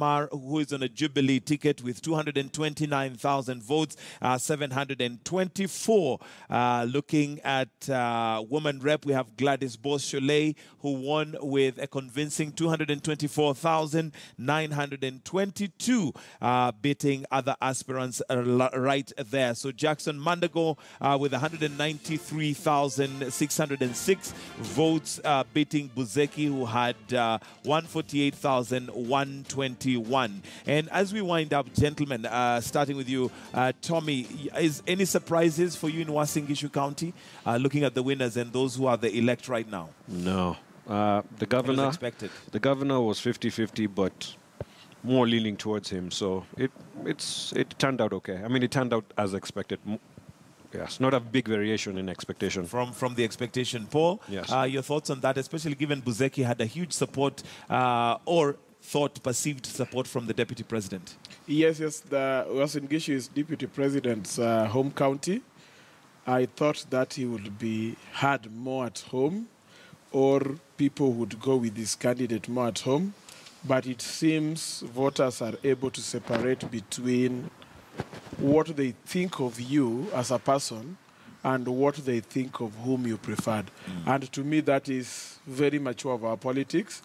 Mar, who is on a Jubilee ticket with 229,000 votes, 724. Looking at woman rep, we have Gladys Beausoleil, who won with a convincing 224,922, beating other aspirants right there. So Jackson Mandago with 193,606 votes, beating Buzeki, who had 148,121. And as we wind up, gentlemen, starting with you, Tommy, is any surprises for you in Uasin Gishu County, looking at the winners and those who are the elect right now? No. The governor was 50-50, but more leaning towards him. So it turned out okay. I mean, it turned out as expected. Yes, not a big variation in expectation. From the expectation. Paul, yes. Your thoughts on that, especially given Buzeki had a huge support or perceived support from the Deputy President? Yes, the Uasin Gishu is Deputy President's home county. I thought that he would be had more at home, or people would go with this candidate more at home. But it seems voters are able to separate between what they think of you as a person and what they think of whom you preferred. And to me, that is very mature of our politics,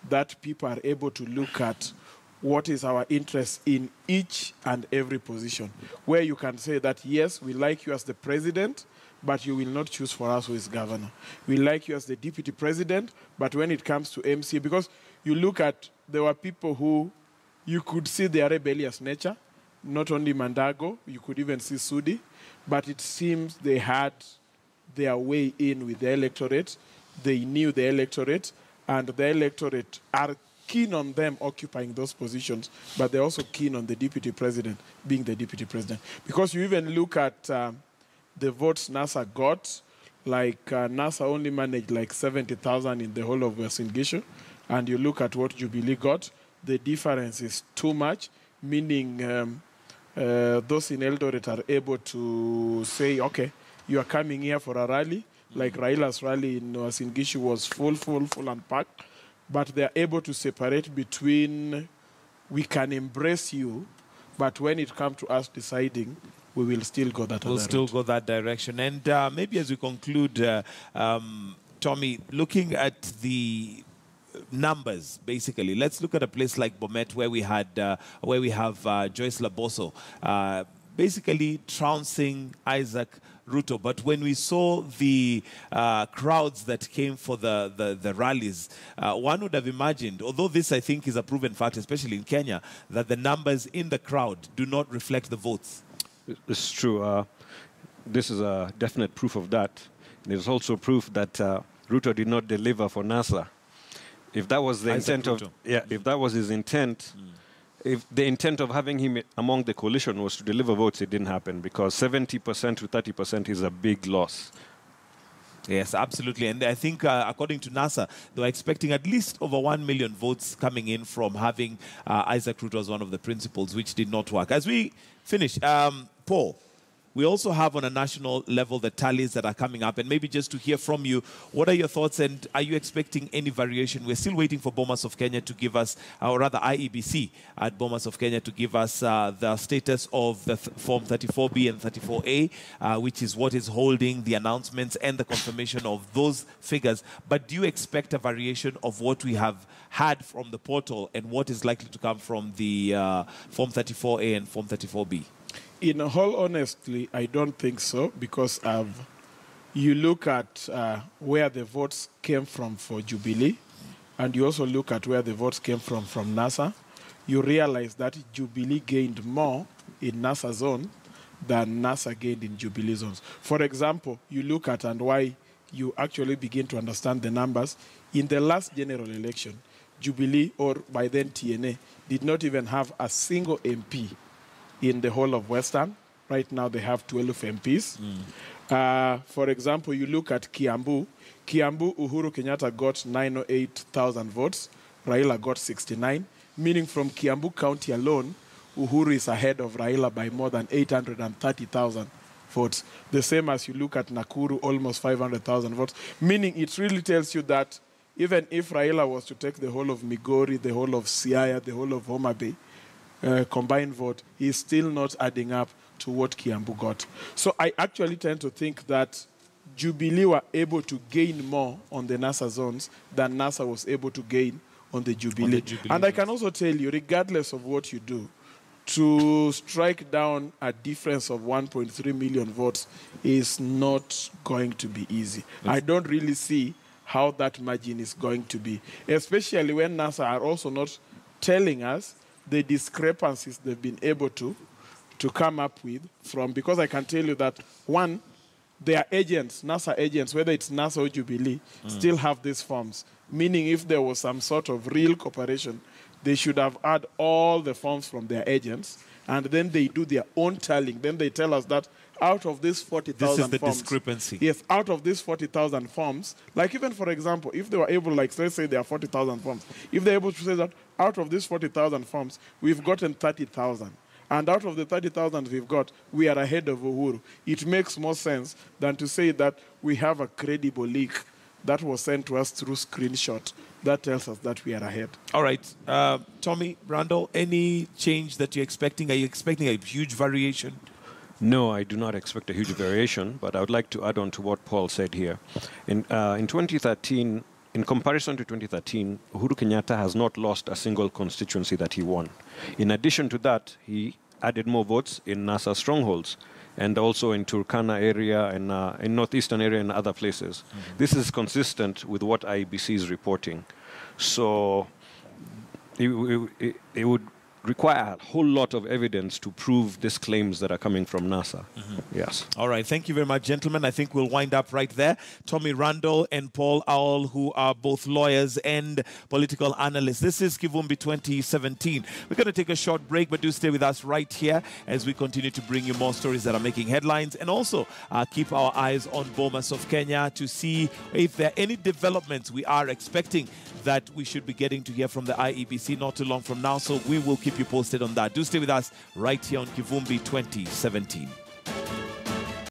that people are able to look at what is our interest in each and every position, where you can say that, yes, we like you as the president, but you will not choose for us who is governor. We like you as the deputy president, but when it comes to MC, because you look at, there were people who you could see their rebellious nature, not only Mandago, you could even see Sudi, but it seems they had their way in with the electorate. They knew the electorate, and the electorate are keen on them occupying those positions, but they're also keen on the deputy president being the deputy president. Because you even look at the votes NASA got, like NASA only managed like 70,000 in the whole of Uasin Gishu, and you look at what Jubilee got, the difference is too much, meaning those in Eldoret are able to say, okay, you are coming here for a rally, like Raila's rally in Uasin Gishu was full and packed, but they are able to separate between, we can embrace you, but when it comes to us deciding, we will still go that We'll still go that direction. And maybe as we conclude, Tommy, looking at the numbers, basically, let's look at a place like Bomet, where we have Joyce Laboso, basically trouncing Isaac Ruto. But when we saw the crowds that came for the rallies, one would have imagined, although this I think is a proven fact, especially in Kenya, that the numbers in the crowd do not reflect the votes. This is true. This is a definite proof of that. There's also proof that Ruto did not deliver for NASA. If that was the intent of, if that was his intent, if the intent of having him among the coalition was to deliver votes, it didn't happen, because 70% to 30% is a big loss. Yes, absolutely. And I think, according to NASA, they were expecting at least over 1 million votes coming in from having Isaac Ruto as one of the principals, which did not work. As we finish, Paul, we also have on a national level the tallies that are coming up, and maybe just to hear from you, what are your thoughts, and are you expecting any variation? We're still waiting for Bomas of Kenya to give us, or rather IEBC at Bomas of Kenya to give us the status of the Form 34B and 34A, which is what is holding the announcements and the confirmation of those figures. But do you expect a variation of what we have had from the portal and what is likely to come from the Form 34A and Form 34B? In all honesty, I don't think so, because you look at where the votes came from for Jubilee, and you also look at where the votes came from NASA, you realize that Jubilee gained more in NASA zone than NASA gained in Jubilee zones. For example, you look at, and why you actually begin to understand the numbers, in the last general election, Jubilee, or by then TNA, did not even have a single MP in the whole of Western. Right now they have 12 MPs. For example, you look at Kiambu. Kiambu, Uhuru Kenyatta got 908,000 votes. Raila got 69, meaning from Kiambu County alone, Uhuru is ahead of Raila by more than 830,000 votes. The same as you look at Nakuru, almost 500,000 votes, meaning it really tells you that even if Raila was to take the whole of Migori, the whole of Siaya, the whole of Homa Bay, combined vote, he's still not adding up to what Kiambu got. So I actually tend to think that Jubilee were able to gain more on the NASA zones than NASA was able to gain on the Jubilee. And I can also tell you, regardless of what you do, to strike down a difference of 1.3 million votes is not going to be easy. I don't really see how that margin is going to be, especially when NASA are also not telling us the discrepancies they've been able to come up with from, because I can tell you that, one, their agents, NASA agents, whether it's NASA or Jubilee, still have these forms, meaning if there was some sort of real cooperation, they should have had all the forms from their agents, and then they do their own tallying. Then they tell us that out of these 40,000 forms... This is the discrepancy. Yes, out of these 40,000 forms, like even, for example, if they were able, like, let's say there are 40,000 forms, if they're able to say that out of these 40,000 forms, we've gotten 30,000, and out of the 30,000 we've got, we are ahead of Uhuru, it makes more sense than to say that we have a credible leak that was sent to us through screenshot that tells us that we are ahead. All right. Tommy, Randall, any change that you're expecting? Are you expecting a huge variation? No, I do not expect a huge variation, but I would like to add on to what Paul said here. In 2013, in comparison to 2013, Uhuru Kenyatta has not lost a single constituency that he won. In addition to that, he added more votes in NASA strongholds and also in Turkana area and in northeastern area and other places. This is consistent with what IEBC is reporting. So it would require a whole lot of evidence to prove these claims that are coming from NASA. Yes. All right. Thank you very much, gentlemen. I think we'll wind up right there. Tommy Randall and Paul Owl, who are both lawyers and political analysts. This is Kivumbi 2017. We're going to take a short break, but do stay with us right here as we continue to bring you more stories that are making headlines, and also keep our eyes on Bomas of Kenya to see if there are any developments we are expecting that we should be getting to hear from the IEBC not too long from now. So we will keep you posted on that. Do stay with us right here on Kivumbi 2017.